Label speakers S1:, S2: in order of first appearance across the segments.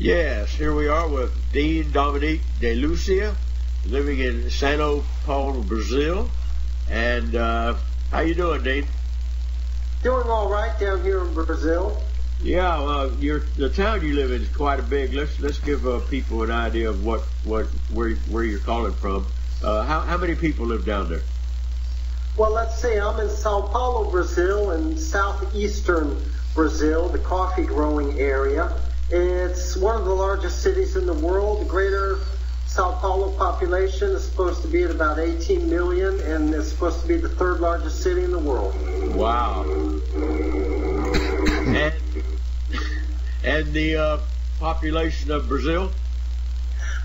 S1: Yes, here we are with Dean Dominique Delucia, living in Sao Paulo, Brazil. And how you doing, Dean?
S2: Doing all right down here in Brazil.
S1: Yeah, the town you live in is quite a big. Let's give people an idea of where you're calling from. How many people live down there?
S2: Well, let's see. I'm in Sao Paulo, Brazil, in southeastern Brazil, the coffee growing area. It's one of the largest cities in the world. The greater Sao Paulo population is supposed to be at about 18 million, and it's supposed to be the third largest city in the world.
S1: Wow. And the population of Brazil?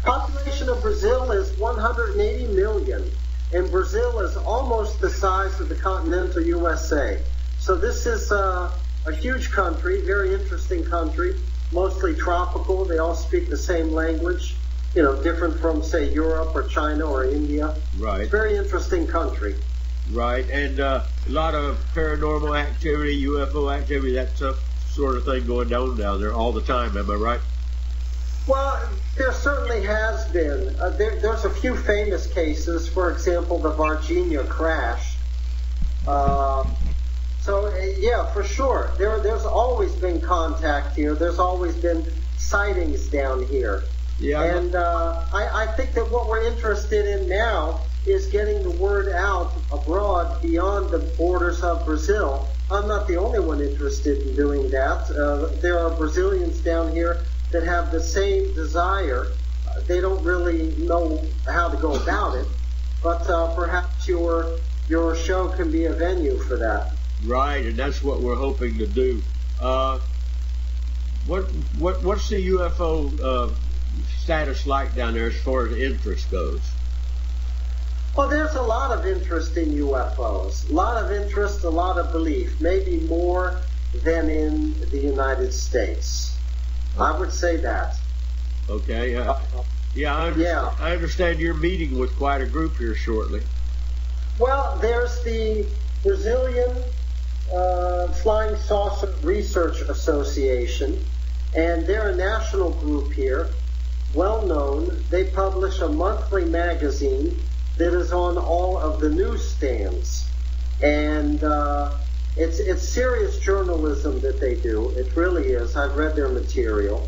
S2: Population of Brazil is 180 million, and Brazil is almost the size of the continental USA. So this is a huge country, very interesting country, mostly tropical. They all speak the same language, different from, say, Europe or China or India.
S1: Right.
S2: Very interesting country.
S1: Right, and a lot of paranormal activity, UFO activity, that sort of thing going down there all the time, am I right?
S2: Well, there certainly has been. There's a few famous cases, for example, the Virginia crash. Yeah, for sure. There's always been contact here. There's always been sightings down here.
S1: Yeah.
S2: And I think that what we're interested in now is getting the word out abroad beyond the borders of Brazil. I'm not the only one interested in doing that. There are Brazilians down here that have the same desire. They don't really know how to go about it, but perhaps your show can be a venue for that.
S1: Right, and that's what we're hoping to do. What's the UFO status like down there as far as interest goes?
S2: Well, there's a lot of interest in UFOs. A lot of interest, a lot of belief, maybe more than in the United States. I would say that.
S1: Okay. I understand you're meeting with quite a group here shortly.
S2: Well, there's the Brazilian Flying Saucer Research Association, and they're a national group here, well known. They publish a monthly magazine that is on all of the newsstands, and it's serious journalism that they do. It really is. I've read their material,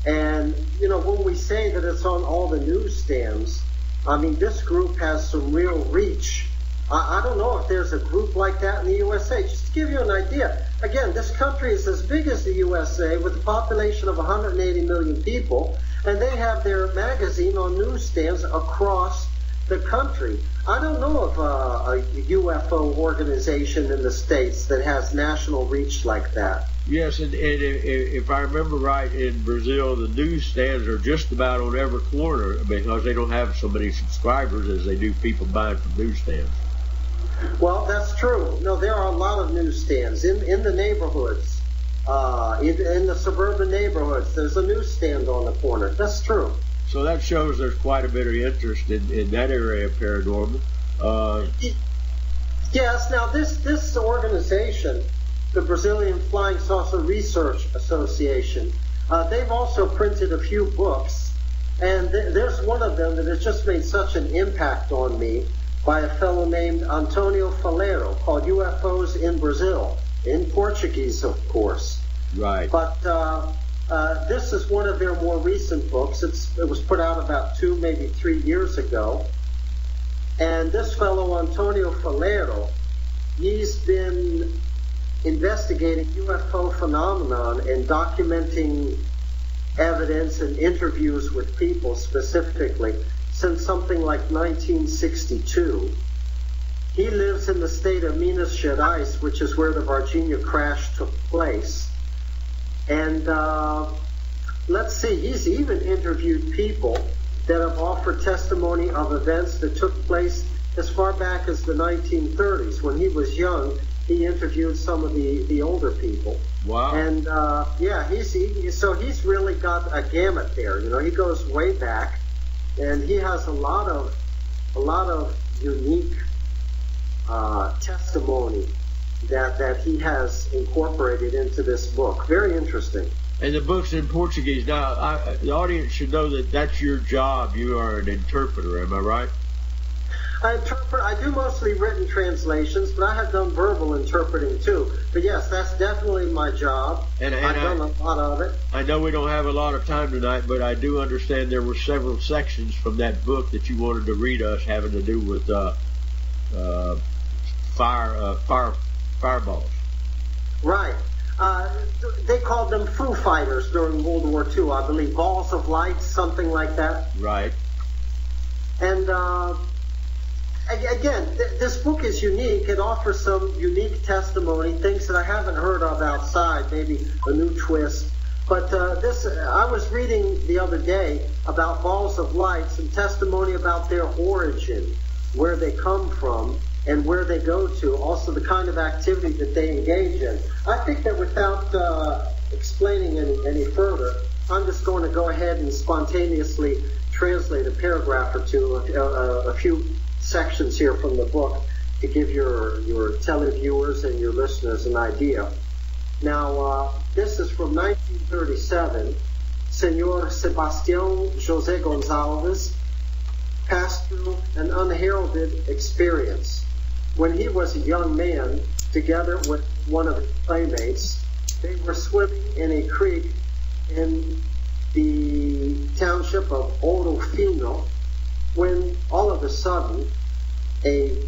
S2: and when we say that it's on all the newsstands, I mean, this group has some real reach. I don't know if there's a group like that in the USA. Just to give you an idea, again, this country is as big as the USA with a population of 180 million people, and they have their magazine on newsstands across the country. I don't know of a UFO organization in the States that has national reach like that.
S1: Yes, and if I remember right, in Brazil, the newsstands are just about on every corner because they don't have so many subscribers as they do people buying from newsstands.
S2: Well, that's true. No, there are a lot of newsstands in the neighborhoods, in the suburban neighborhoods. There's a newsstand on the corner. That's true.
S1: So that shows there's quite a bit of interest in that area of paranormal.
S2: Yes. Now, this organization, the Brazilian Flying Saucer Research Association, they've also printed a few books, and there's one of them that has just made such an impact on me by a fellow named Antonio Faleiro, called UFOs in Brazil, in Portuguese, of course.
S1: Right.
S2: But this is one of their more recent books. It was put out about 2, maybe 3 years ago. And this fellow, Antonio Faleiro, he's been investigating UFO phenomenon and documenting evidence and interviews with people specifically since something like 1962. He lives in the state of Minas Gerais, which is where the Virginia crash took place. And let's see, he's even interviewed people that have offered testimony of events that took place as far back as the 1930s. When he was young, he interviewed some of the older people.
S1: Wow.
S2: And he's really got a gamut there. He goes way back, and he has a lot of unique testimony that he has incorporated into this book. Very interesting.
S1: And the book's in Portuguese. Now, the audience should know that that's your job. You are an interpreter. Am I right?
S2: I interpret. I do mostly written translations, but I have done verbal interpreting too. But yes, that's definitely my job. And I've done a lot of it. I
S1: know we don't have a lot of time tonight, but I do understand there were several sections from that book that you wanted to read us having to do with fireballs.
S2: Right. They called them Foo Fighters during World War II, I believe. Balls of light, something like that.
S1: Right.
S2: And again, this book is unique. It offers some unique testimony, things that I haven't heard of outside, maybe a new twist. But I was reading the other day about balls of light, some testimony about their origin, where they come from, and where they go to, also the kind of activity that they engage in. I think that without explaining any further, I'm just going to go ahead and spontaneously translate a paragraph or two, a few sections here from the book to give your televiewers and your listeners an idea. Now, this is from 1937. Senor Sebastião José Gonçalves passed through an unheralded experience. When he was a young man, together with one of his playmates, they were swimming in a creek in the township of Ouro Fino, when all of a sudden a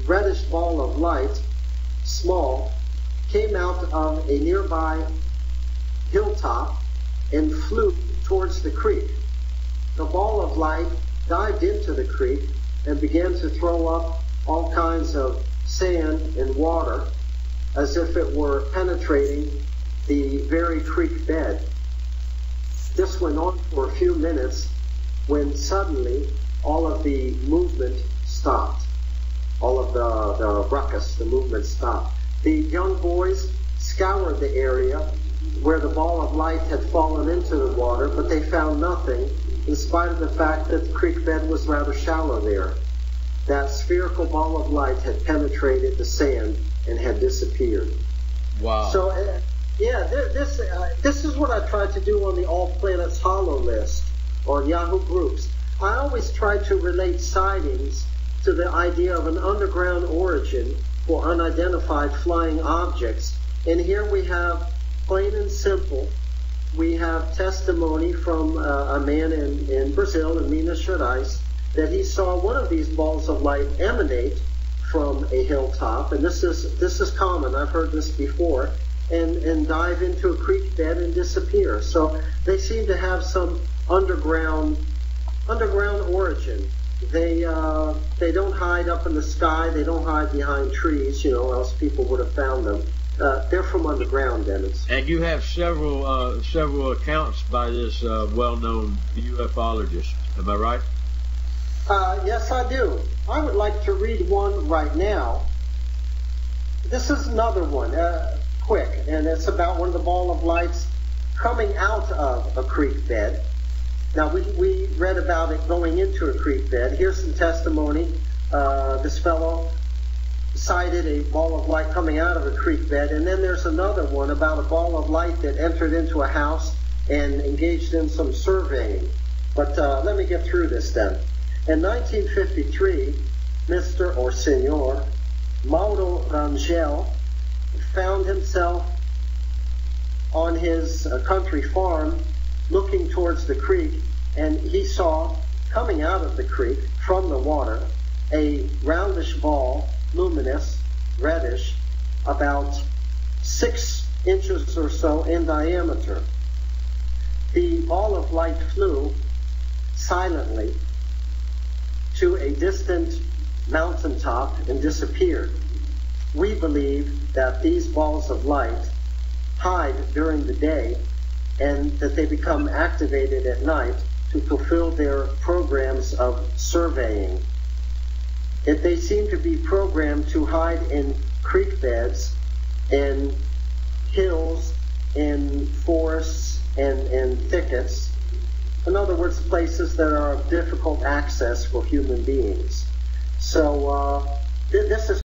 S2: reddish ball of light, small, came out of a nearby hilltop and flew towards the creek. The ball of light dived into the creek and began to throw up all kinds of sand and water as if it were penetrating the very creek bed. This went on for a few minutes when suddenly all of the movement stopped. All of the ruckus, the movement stopped. The young boys scoured the area where the ball of light had fallen into the water, but they found nothing, in spite of the fact that the creek bed was rather shallow there. That spherical ball of light had penetrated the sand and had disappeared.
S1: Wow.
S2: So, this is what I tried to do on the All Planets Hollow list on Yahoo Groups. I always try to relate sightings to the idea of an underground origin for unidentified flying objects. And here we have, plain and simple, we have testimony from a man in Brazil, in Minas Gerais, that he saw one of these balls of light emanate from a hilltop, and this is common, I've heard this before, and dive into a creek bed and disappear. So they seem to have some underground origin. They don't hide up in the sky, they don't hide behind trees, else people would have found them. They're from underground, Dennis.
S1: And you have several accounts by this well-known ufologist. Am I right?
S2: Yes, I do. I would like to read one right now. This is another one, quick, and it's about one of the ball of lights coming out of a creek bed. Now, we read about it going into a creek bed. Here's some testimony. This fellow sighted a ball of light coming out of a creek bed, and then there's another one about a ball of light that entered into a house and engaged in some surveying. But let me get through this then. In 1953, Mr. or Senor Mauro Rangel found himself on his country farm looking towards the creek, and he saw coming out of the creek from the water a roundish ball, luminous, reddish, about 6 inches or so in diameter. The ball of light flew silently to a distant mountaintop and disappeared. We believe that these balls of light hide during the day and that they become activated at night to fulfill their programs of surveying. If they seem to be programmed to hide in creek beds, in hills, in forests, and thickets. In other words, places that are of difficult access for human beings. So